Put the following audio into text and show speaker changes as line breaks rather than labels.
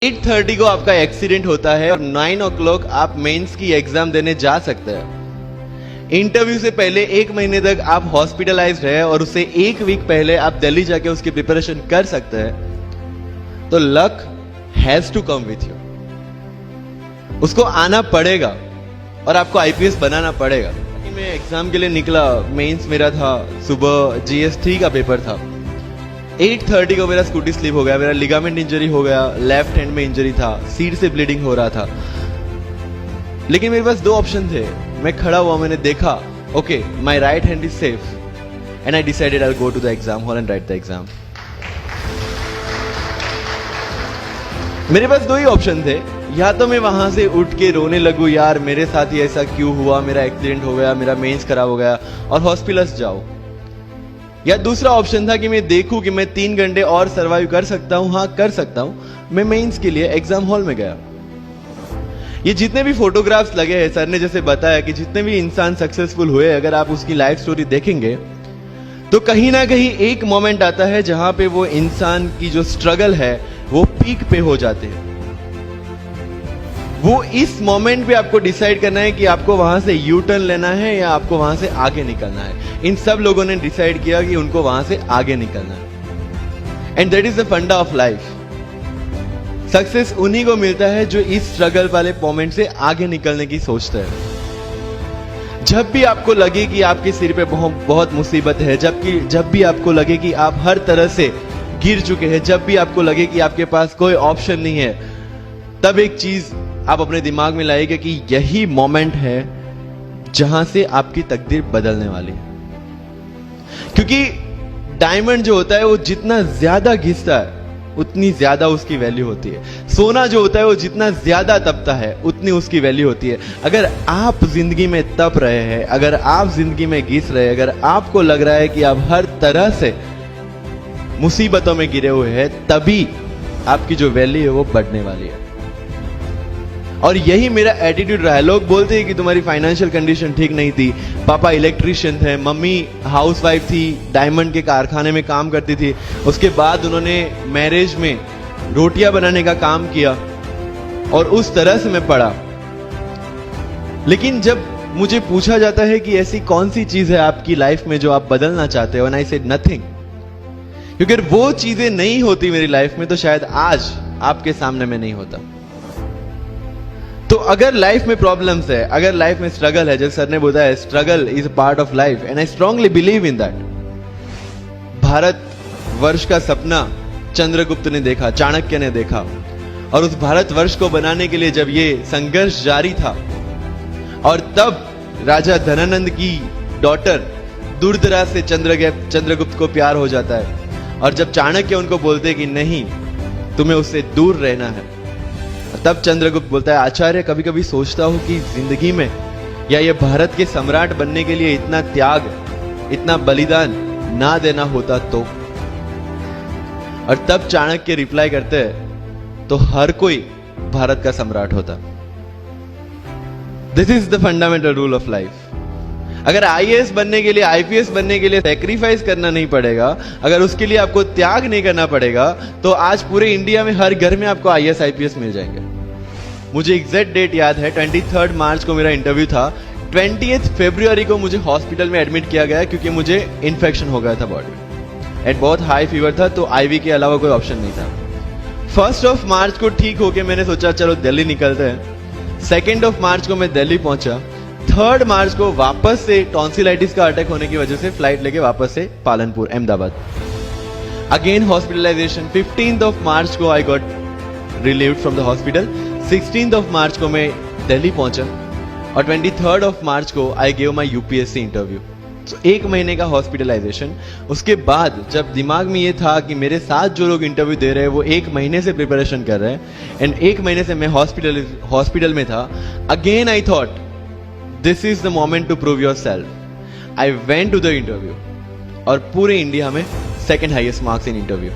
8:30 को आपका एक्सीडेंट होता है और 9 o'clock आप मेंस की एग्जाम देने जा सकते हैं। इंटरव्यू से पहले 1 महीने तक आप हॉस्पिटलाइज्ड है और उससे 1 वीक पहले आप दिल्ली जाके उसकी प्रिपरेशन कर सकते हैं। तो luck has to come with you, उसको आना पड़ेगा और आपको आईपीएस बनाना पड़ेगा। मैं एग्जाम के लिए निकला, मेंस मेरा था, सुबह GS3 का पेपर था। 8:30 को मेरा स्कूटी स्लिप हो गया, मेरा लिगामेंट इंजरी हो गया, लेफ्ट हैंड में इंजरी था, सीट से ब्लीडिंग हो रहा था। लेकिन मेरे पास 2 ऑप्शन थे। मैं खड़ा हुआ, मैंने देखा, okay my right hand is safe and I decided I will go to the exam hall and write the exam. मेरे पास 2 ही ऑप्शन थे, या तो मैं वहां से उठ के रोने लगूं, यार मेरे साथ ही ऐसा क्यों हुआ, मेरा एक्सीडेंट हो गया, मेरा मेंस खराब हो गया और हॉस्पिटल जाओ, या दूसरा ऑप्शन था कि मैं देखूं कि मैं 3 घंटे और सरवाइव कर सकता हूं। हाँ कर सकता हूं। मैं मेंस के लिए एग्जाम हॉल में गया। ये जितने भी फोटोग्राफ्स लगे हैं, सर ने जैसे बताया कि जितने भी इंसान सक्सेसफुल हुए, अगर आप उसकी लाइफ स्टोरी देखेंगे तो कहीं ना कहीं एक मोमेंट आता है जहां पे वो इंसान की जो स्ट्रगल है वो पीक पे हो जाते हैं। वो इस मोमेंट पे आपको डिसाइड करना है कि आपको वहां से यू टर्न लेना है या आपको वहां से आगे निकलना है। इन सब लोगों ने डिसाइड किया कि उनको वहां से आगे निकलना है। एंड दैट इज द फंडा ऑफ लाइफ। सक्सेस उन्हीं को मिलता है जो इस स्ट्रगल वाले मोमेंट से आगे निकलने की सोचते हैं। जब भी आपको लगे कि आपके सिर पे बहुत मुसीबत है, जब भी आपको लगे कि आप हर तरह से गिर चुके हैं, जब भी आपको लगे कि आपके पास कोई ऑप्शन नहीं है, तब एक चीज आप अपने दिमाग में लाइएगा कि यही मोमेंट है जहां से आपकी तकदीर बदलने वाली है। क्योंकि डायमंड जो होता है वो जितना ज्यादा घिसता है उतनी ज्यादा उसकी वैल्यू होती है। सोना जो होता है वो जितना ज्यादा तपता है उतनी उसकी वैल्यू होती है। अगर आप जिंदगी में तप रहे हैं, अगर आप जिंदगी में घिस रहे हैं, अगर आपको लग रहा है कि आप हर तरह से मुसीबतों में गिरे हुए हैं, तभी आपकी जो वैल्यू है वो बढ़ने वाली है। और यही मेरा एटीट्यूड रहा है। लोग बोलते हैं कि तुम्हारी फाइनेंशियल कंडीशन ठीक नहीं थी, पापा इलेक्ट्रिशियन थे, मम्मी हाउसवाइफ थी, डायमंड के कारखाने में काम करती थी, उसके बाद उन्होंने मैरिज में रोटियां बनाने का काम किया और उस तरह से मैं पढ़ा। लेकिन जब मुझे पूछा जाता है कि ऐसी कौन सी चीज है आपकी लाइफ में जो आप बदलना चाहते हो, एंड आई सेड नथिंग। क्योंकि अगर वो चीजें नहीं होती मेरी लाइफ में तो शायद आज आपके सामने में नहीं होता। तो अगर लाइफ में प्रॉब्लम्स है, अगर लाइफ में स्ट्रगल है, जैसे सर ने बताया struggle is a part of life and I strongly believe in that. Bharat वर्ष का सपना चंद्रगुप्त ने देखा, चाणक्य ने देखा, और उस भारत वर्ष को बनाने के लिए जब ये संघर्ष जारी था और तब राजा धनानंद की डॉटर दूरदराज से चंद्रगुप्त को प्यार हो जाता है, और जब चाणक्य उनको बोलते कि नहीं तुम्हें उससे दूर रहना है, तब चंद्रगुप्त बोलता है आचार्य कभी कभी सोचता हूं कि जिंदगी में या ये भारत के सम्राट बनने के लिए इतना त्याग, इतना बलिदान ना देना होता तो। और तब चाणक्य रिप्लाई करते हैं तो हर कोई भारत का सम्राट होता। This is the fundamental rule of life. अगर आईएएस बनने के लिए, आईपीएस बनने के लिए सैक्रिफाइस करना नहीं पड़ेगा, अगर उसके लिए आपको त्याग नहीं करना पड़ेगा, तो आज पूरे इंडिया में हर घर में आपको आईएएस आईपीएस मिल जाएंगे। मुझे एग्जैक्ट डेट याद है, 23 मार्च को मेरा इंटरव्यू था। 20 फरवरी को मुझे हॉस्पिटल में एडमिट किया गया क्योंकि मुझे इन्फेक्शन हो गया था बॉडी में, एंड बहुत हाई फीवर था, तो आईवी के अलावा कोई ऑप्शन नहीं था। 1 मार्च को ठीक होके मैंने सोचा चलो दिल्ली निकलते हैं। 2 मार्च को मैं दिल्ली पहुंचा। 3 मार्च को वापस से टॉन्सिलाइटिस का अटैक होने की वजह से फ्लाइट लेके वापस से पालनपुर, अहमदाबाद, अगेन हॉस्पिटलाइजेशन। 15 मार्च को I got relieved from the hospital. 16 मार्च को मैं दिल्ली पहुंचा और 23 मार्च को I gave my UPSC interview. तो 1 महीने का हॉस्पिटलाइजेशन। उसके बाद जब दिमाग में ये था कि मेरे साथ जो लोग इंटरव्यू दे रहे हैं वो 1 महीने से प्रिपरेशन कर रहे हैं, एंड 1 महीने से मैं हॉस्पिटल में था, again I thought this is the moment to prove yourself. I went to the interview और पूरे इंडिया में 2nd highest marks in interview.